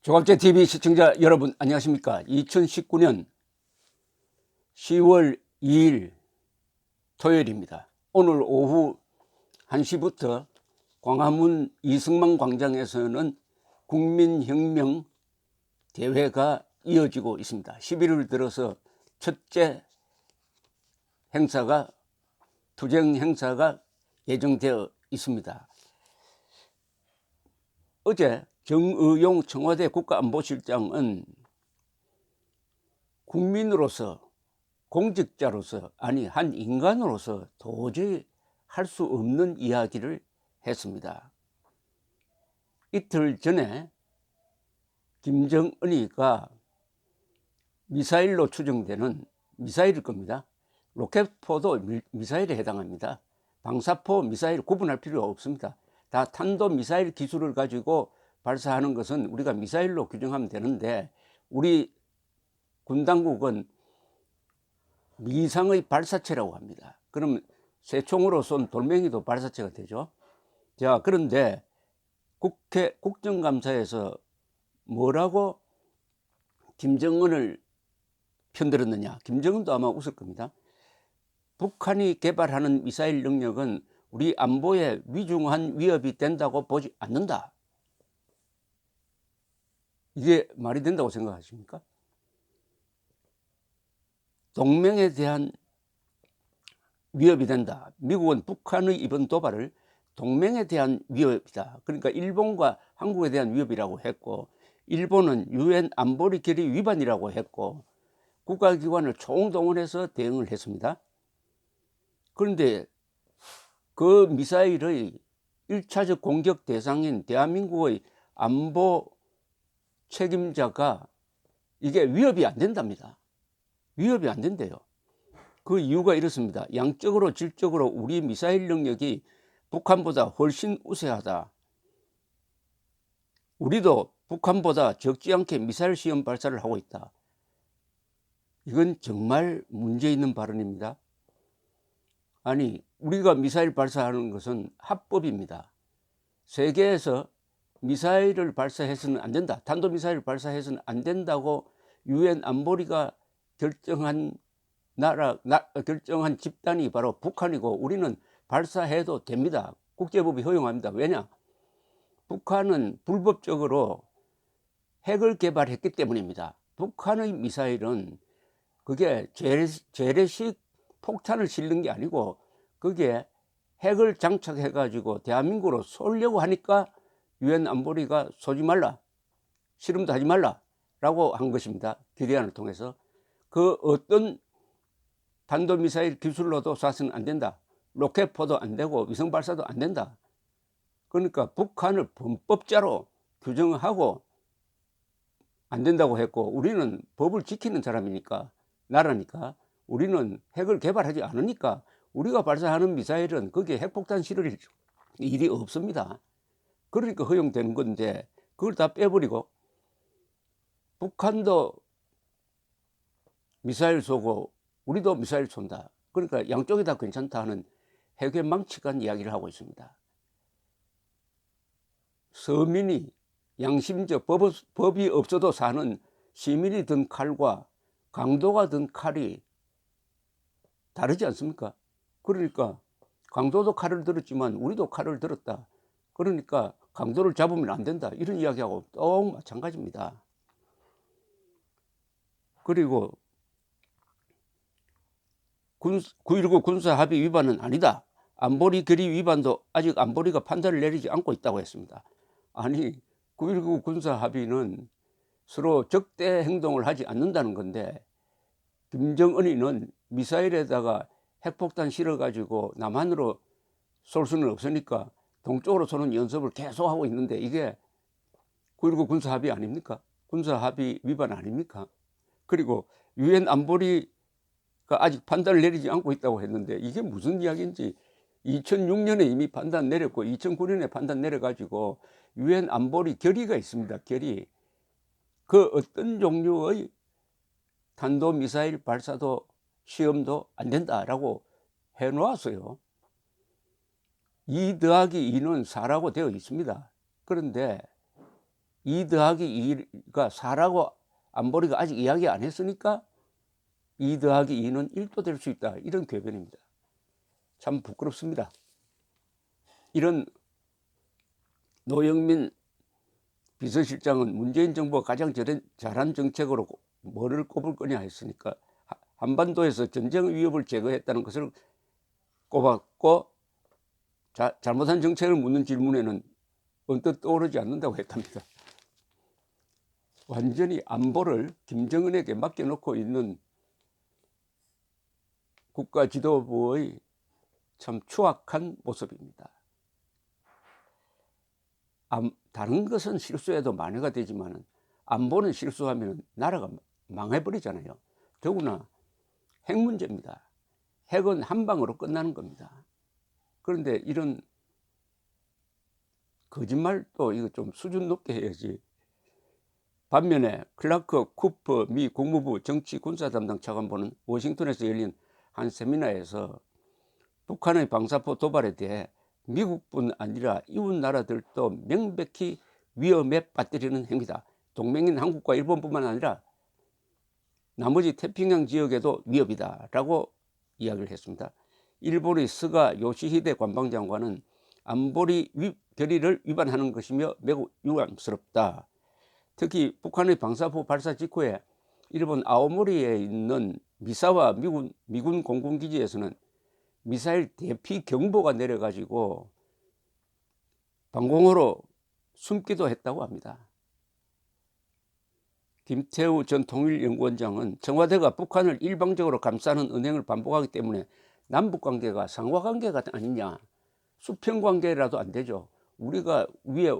조갑제TV 시청자 여러분 안녕하십니까. 2019년 10월 2일 토요일입니다. 오늘 오후 1시부터 광화문 이승만 광장에서는 국민혁명 대회가 이어지고 있습니다. 11월 들어서 첫째 행사가 투쟁 행사가 예정되어 있습니다. 어제 정의용 청와대 국가안보실장은 국민으로서 공직자로서 아니 한 인간으로서 도저히 할 수 없는 이야기를 했습니다. 이틀 전에 김정은이가 미사일로 추정되는 미사일일 겁니다. 로켓포도 미사일에 해당합니다. 방사포 미사일 구분할 필요 없습니다. 다 탄도미사일 기술을 가지고 발사하는 것은 우리가 미사일로 규정하면 되는데, 우리 군 당국은 미상의 발사체라고 합니다. 그럼 새총으로 쏜 돌멩이도 발사체가 되죠. 자, 그런데 국회 국정감사에서 뭐라고 김정은을 편들었느냐. 김정은도 아마 웃을 겁니다. 북한이 개발하는 미사일 능력은 우리 안보에 위중한 위협이 된다고 보지 않는다. 이게 말이 된다고 생각하십니까? 동맹에 대한 위협이 된다. 미국은 북한의 이번 도발을 동맹에 대한 위협이다. 그러니까 일본과 한국에 대한 위협이라고 했고, 일본은 유엔 안보리 결의 위반이라고 했고, 국가기관을 총동원해서 대응을 했습니다. 그런데 그 미사일의 1차적 공격 대상인 대한민국의 안보 책임자가 이게 위협이 안 된답니다. 위협이 안 된대요. 그 이유가 이렇습니다. 양적으로 질적으로 우리 미사일 능력이 북한보다 훨씬 우세하다. 우리도 북한보다 적지 않게 미사일 시험 발사를 하고 있다. 이건 정말 문제 있는 발언입니다. 아니, 우리가 미사일 발사하는 것은 합법입니다. 세계에서 미사일을 발사해서는 안 된다. 탄도미사일을 발사해서는 안 된다고 유엔 안보리가 결정한 결정한 집단이 바로 북한이고, 우리는 발사해도 됩니다. 국제법이 허용합니다. 왜냐? 북한은 불법적으로 핵을 개발했기 때문입니다. 북한의 미사일은 그게 재래식 폭탄을 실는 게 아니고, 그게 핵을 장착해 가지고 대한민국으로 쏘려고 하니까 유엔 안보리가 쏘지 말라, 실험도 하지 말라 라고 한 것입니다. 결의안을 통해서. 그 어떤 탄도미사일 기술로도 쏴서는 안 된다. 로켓포도 안 되고 위성 발사도 안 된다. 그러니까 북한을 범법자로 규정하고 안 된다고 했고, 우리는 법을 지키는 사람이니까, 나라니까, 우리는 핵을 개발하지 않으니까 우리가 발사하는 미사일은 거기에 핵폭탄 실을 일이 없습니다. 그러니까 허용되는 건데, 그걸 다 빼버리고 북한도 미사일 쏘고 우리도 미사일 쏜다. 그러니까 양쪽이 다 괜찮다 하는 해괴망측한 이야기를 하고 있습니다. 서민이 양심적 법이 없어도 사는 시민이 든 칼과 강도가 든 칼이 다르지 않습니까? 그러니까 강도도 칼을 들었지만 우리도 칼을 들었다. 그러니까 강도를 잡으면 안 된다. 이런 이야기하고 또 마찬가지입니다. 그리고 9.19 군사합의 위반은 아니다. 안보리 결의 위반도 아직 안보리가 판단을 내리지 않고 있다고 했습니다. 아니, 9.19 군사합의는 서로 적대 행동을 하지 않는다는 건데, 김정은이는 미사일에다가 핵폭탄 실어가지고 남한으로 쏠 수는 없으니까 동쪽으로 쏘는 연습을 계속하고 있는데, 이게 9.19 군사합의 아닙니까? 군사합의 위반 아닙니까? 그리고 유엔 안보리가 아직 판단을 내리지 않고 있다고 했는데, 이게 무슨 이야기인지, 2006년에 이미 판단 내렸고 2009년에 판단 내려가지고 유엔 안보리 결의가 있습니다. 결의. 그 어떤 종류의 탄도미사일 발사도 시험도 안 된다라고 해놓았어요. 2 더하기 2는 4라고 되어 있습니다. 그런데 2 더하기 2가 4라고 안보리가 아직 이야기 안 했으니까 2 더하기 2는 1도 될 수 있다. 이런 궤변입니다. 참 부끄럽습니다. 이런 노영민 비서실장은 문재인 정부가 가장 잘한 정책으로 뭐를 꼽을 거냐 했으니까 한반도에서 전쟁 위협을 제거했다는 것을 꼽았고, 잘못한 정책을 묻는 질문에는 언뜻 떠오르지 않는다고 했답니다. 완전히 안보를 김정은에게 맡겨놓고 있는 국가 지도부의 참 추악한 모습입니다. 다른 것은 실수해도 만회가 되지만 안보는 실수하면 나라가 망해버리잖아요. 더구나 핵 문제입니다. 핵은 한 방으로 끝나는 겁니다. 그런데 이런 거짓말도 이거 좀 수준 높게 해야지. 반면에 클라크 쿠퍼 미 국무부 정치 군사 담당 차관보는 워싱턴에서 열린 한 세미나에서 북한의 방사포 도발에 대해 미국뿐 아니라 이웃 나라들도 명백히 위험에 빠뜨리는 행위다. 동맹인 한국과 일본뿐만 아니라 나머지 태평양 지역에도 위협이다 라고 이야기를 했습니다. 일본의 스가 요시히데 관방장관은 안보리 결의를 위반하는 것이며 매우 유감스럽다. 특히 북한의 방사포 발사 직후에 일본 아오모리에 있는 미사와 미군 공군기지에서는 미사일 대피 경보가 내려가지고 방공호로 숨기도 했다고 합니다. 김태우 전 통일연구원장은 청와대가 북한을 일방적으로 감싸는 은행을 반복하기 때문에 남북관계가 상호관계가 아니냐, 수평관계라도 안 되죠. 우리가 위에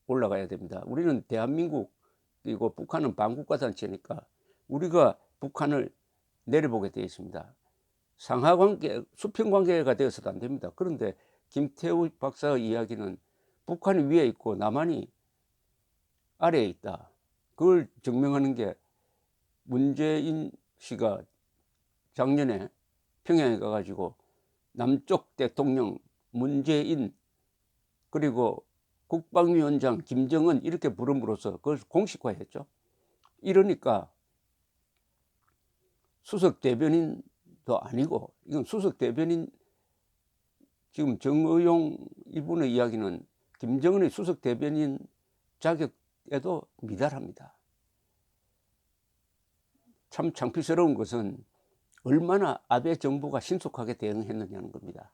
올라가야 됩니다. 우리는 대한민국이고 북한은 반국가 단체니까 우리가 북한을 내려보게 되어 있습니다. 상하관계, 수평관계가 되어서도 안 됩니다. 그런데 김태우 박사의 이야기는 북한이 위에 있고 남한이 아래에 있다. 그걸 증명하는 게 문재인 씨가 작년에 평양에 가가지고 남쪽 대통령 문재인 그리고 국방위원장 김정은 이렇게 부름으로써 그걸 공식화했죠. 이러니까 수석 대변인도 아니고, 이건 수석 대변인, 지금 정의용 이분의 이야기는 김정은의 수석 대변인 자격에도 미달합니다. 참 창피스러운 것은 얼마나 아베 정부가 신속하게 대응했느냐는 겁니다.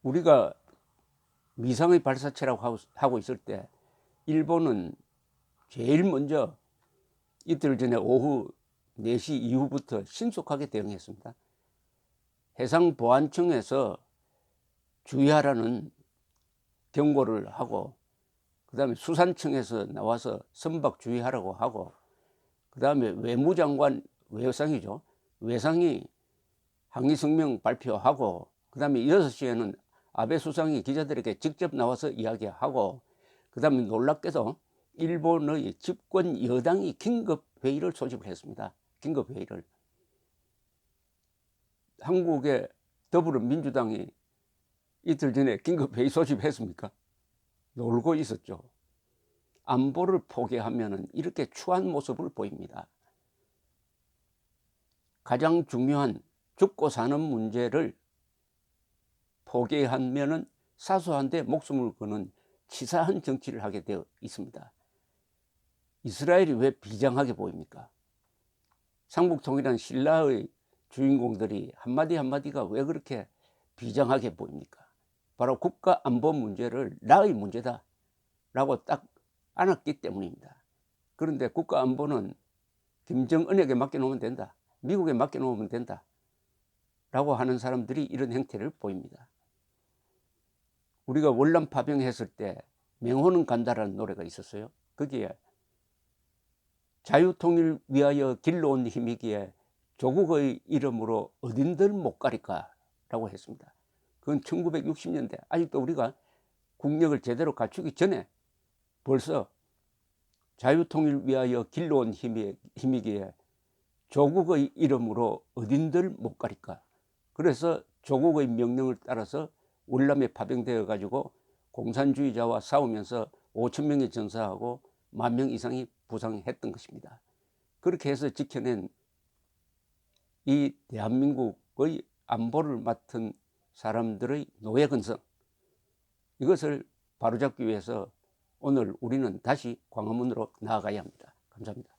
우리가 미상의 발사체라고 하고 있을 때 일본은 제일 먼저 이틀 전에 오후 4시 이후부터 신속하게 대응했습니다. 해상보안청에서 주의하라는 경고를 하고, 그 다음에 수산청에서 나와서 선박 주의하라고 하고, 그 다음에 외무장관, 외상이 항의성명 발표하고, 그 다음에 6시에는 아베 수상이 기자들에게 직접 나와서 이야기하고, 그 다음에 놀랍게도 일본의 집권 여당이 긴급회의를 소집을 했습니다. 긴급회의를. 한국의 더불어민주당이 이틀 전에 긴급회의 소집했습니까? 놀고 있었죠. 안보를 포기하면 이렇게 추한 모습을 보입니다. 가장 중요한 죽고 사는 문제를 포기하면 사소한데 목숨을 거는 치사한 정치를 하게 되어 있습니다. 이스라엘이 왜 비장하게 보입니까? 삼국통일한 신라의 주인공들이 한마디 한마디가 왜 그렇게 비장하게 보입니까? 바로 국가안보 문제를 나의 문제다 라고 딱 안았기 때문입니다. 그런데 국가안보는 김정은에게 맡겨놓으면 된다, 미국에 맡겨놓으면 된다 라고 하는 사람들이 이런 행태를 보입니다. 우리가 월남 파병했을 때 맹호는 간다라는 노래가 있었어요. 거기에 자유통일 위하여 길러 온 힘이기에 조국의 이름으로 어딘들 못 가릴까 라고 했습니다. 그건 1960년대, 아직도 우리가 국력을 제대로 갖추기 전에 벌써 자유통일 위하여 길러 온 힘이기에 조국의 이름으로 어딘들 못 가릴까. 그래서 조국의 명령을 따라서 월남에 파병되어 가지고 공산주의자와 싸우면서 5천 명이 전사하고 10,000명 이상이 부상했던 것입니다. 그렇게 해서 지켜낸 이 대한민국의 안보를 맡은 사람들의 노예근성, 이것을 바로잡기 위해서 오늘 우리는 다시 광화문으로 나아가야 합니다. 감사합니다.